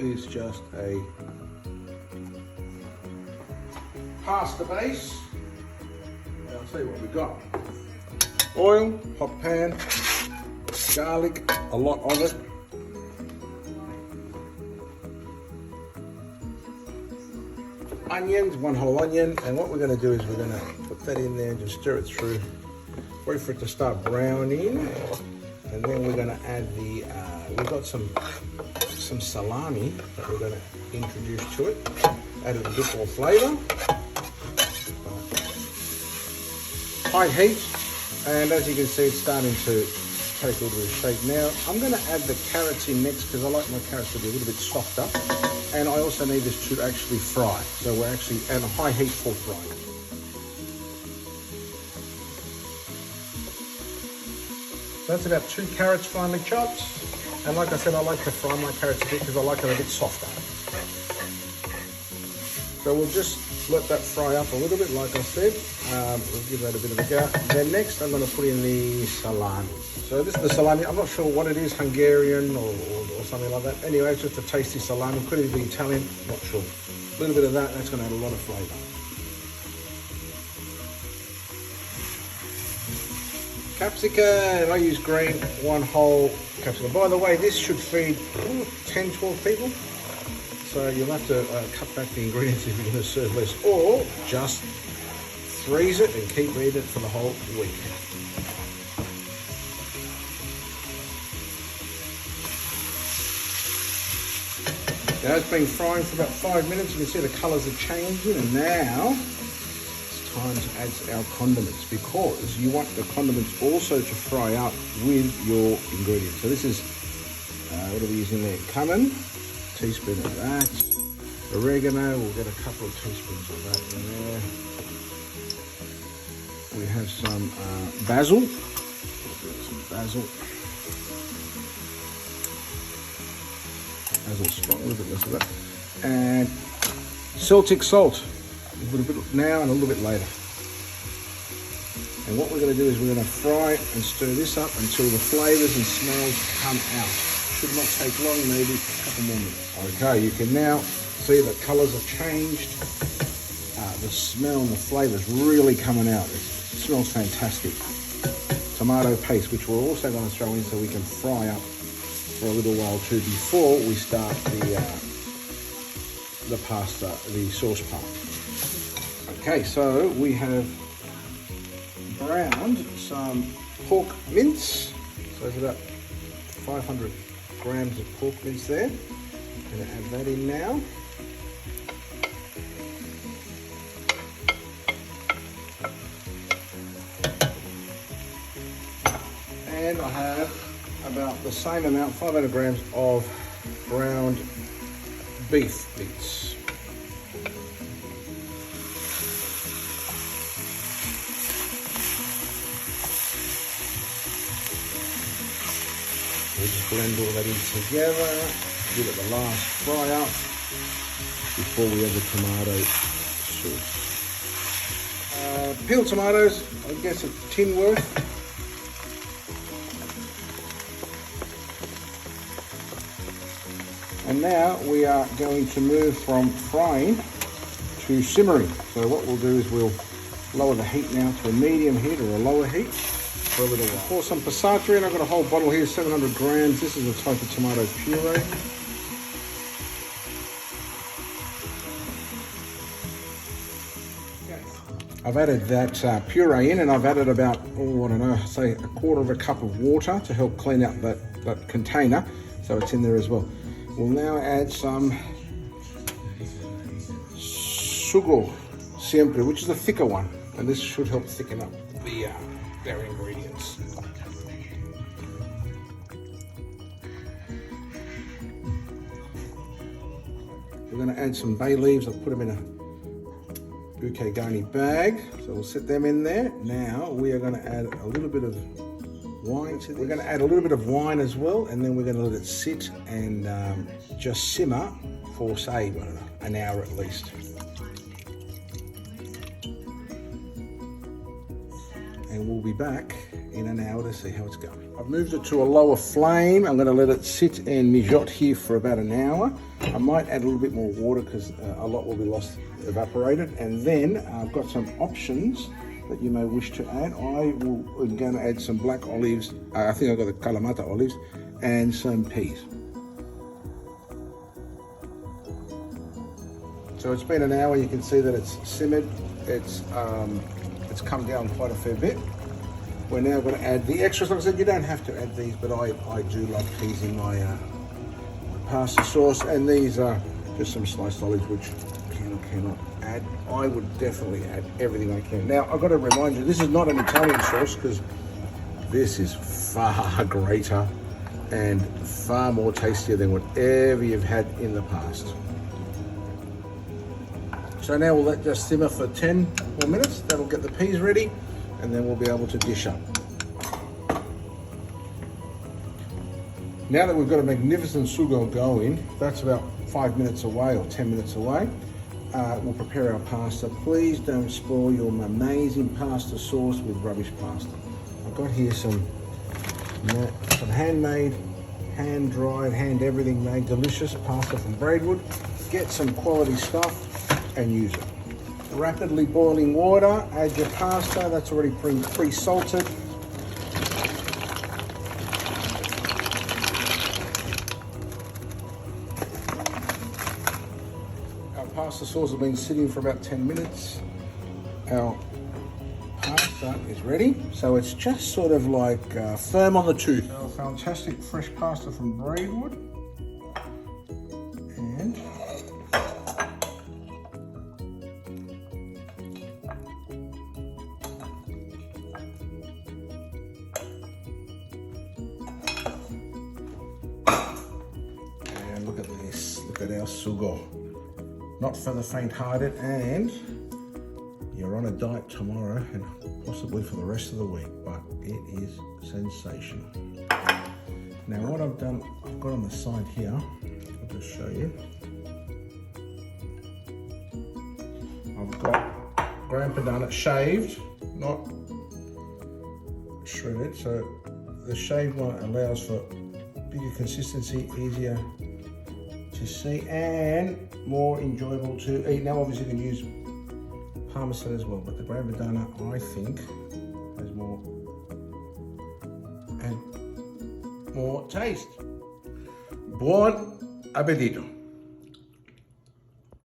is just a pasta base. And I'll tell you what we've got. Oil, hot pan, garlic, a lot of it. Onions, 1 whole onion, and what we're going to do is we're going to put that in there and just stir it through, wait for it to start browning, and then we're going to add the, we've got some salami that we're going to introduce to it, add a bit more flavour, high heat, and as you can see it's starting to take a little bit of shape now. I'm going to add the carrots in next because I like my carrots to be a little bit softer. And I also need this to actually fry. So we're actually at a high heat for frying. So that's about 2 carrots finely chopped. And like I said, I like to fry my carrots a bit because I like them a bit softer. So we'll just let that fry up a little bit, like I said. We'll give that a bit of a go. Then next I'm going to put in the salami. So this is the salami. I'm not sure what it is, Hungarian or something like that. Anyway, it's just a tasty salami. Could it be Italian? Not sure. A little bit of that, that's going to add a lot of flavour. Capsicum, I use green, 1 whole capsicum. By the way, this should feed 10, 12 people. So you'll have to cut back the ingredients if you're going to serve less, or just freeze it and keep eating it for the whole week. Now it's been frying for about 5 minutes. You can see the colours are changing, and now it's time to add our condiments because you want the condiments also to fry up with your ingredients. So this is, what are we using there? Cumin, teaspoon of that. Oregano, we'll get a couple of teaspoons of that in there. We have some basil. Basil strong, a little bit less of that. And Celtic salt, a little bit now and a little bit later. And what we're going to do is we're going to fry and stir this up until the flavours and smells come out. Should not take long, maybe a couple more minutes. Okay, you can now see the colours have changed. The smell and the flavours really coming out. It smells fantastic. Tomato paste, which we're also going to throw in so we can fry up for a little while too before we start the pasta, the sauce part. Okay, so we have browned some pork mince. So there's about 500 grams of pork mince there. I'm going to add that in now. And I have about the same amount, 500 grams of ground beef bits. We'll just blend all that in together, give it the last fry up before we add the tomato sauce. Peeled tomatoes, I guess a tin worth. And now we are going to move from frying to simmering. So what we'll do is we'll lower the heat now to a medium heat or a lower heat for a little while. Pour some passata in. I've got a whole bottle here, 700 grams. This is a type of tomato puree. I've added that puree in, and I've added about, I don't know, say 1/4 cup of water to help clean out that container. So it's in there as well. We'll now add some sugo sempre, which is a thicker one, and this should help thicken up their ingredients. We're going to add some bay leaves. I'll put them in a bouquet garni bag, so we'll set them in there. Now we are going to add a little bit of wine to this. We're going to add a little bit of wine as well, and then we're going to let it sit and just simmer for, say, I don't know, an hour at least. And we'll be back in an hour to see how it's going. I've moved it to a lower flame. I'm going to let it sit and mijote here for about an hour. I might add a little bit more water because a lot will be lost, evaporated. And then I've got some options that you may wish to add. I'm going to add some black olives. I think I've got the Kalamata olives and some peas. So it's been an hour. You can see that it's simmered. It's come down quite a fair bit. We're now going to add the extras. Like I said, you don't have to add these, but I do love peas in my pasta sauce. And these are just some sliced olives, which can or cannot add. I would definitely add everything I can. Now, I've got to remind you, this is not an Italian sauce because this is far greater and far more tastier than whatever you've had in the past. So now we'll let just simmer for 10 more minutes. That'll get the peas ready, and then we'll be able to dish up. Now that we've got a magnificent sugo going, that's about 5 minutes away or 10 minutes away, we'll prepare our pasta. Please don't spoil your amazing pasta sauce with rubbish pasta. I've got here some handmade, hand-dried, hand-everything made delicious pasta from Braidwood. Get some quality stuff and use it. Rapidly boiling water, add your pasta, that's already pre-salted. Our pasta sauce has been sitting for about 10 minutes. Our pasta is ready, so it's just sort of like firm on the tooth. Our fantastic fresh pasta from Braidwood. And look at this, look at our sugo. Not for the faint-hearted, and you're on a diet tomorrow and possibly for the rest of the week, but it is sensational. Now what I've done, I've got on the side here, I'll just show you. I've got gram padano shaved, not shredded, so the shaved one allows for bigger consistency, easier to see and more enjoyable to eat. Now obviously you can use parmesan as well, but the gram padano I think has more taste. Buon appetito.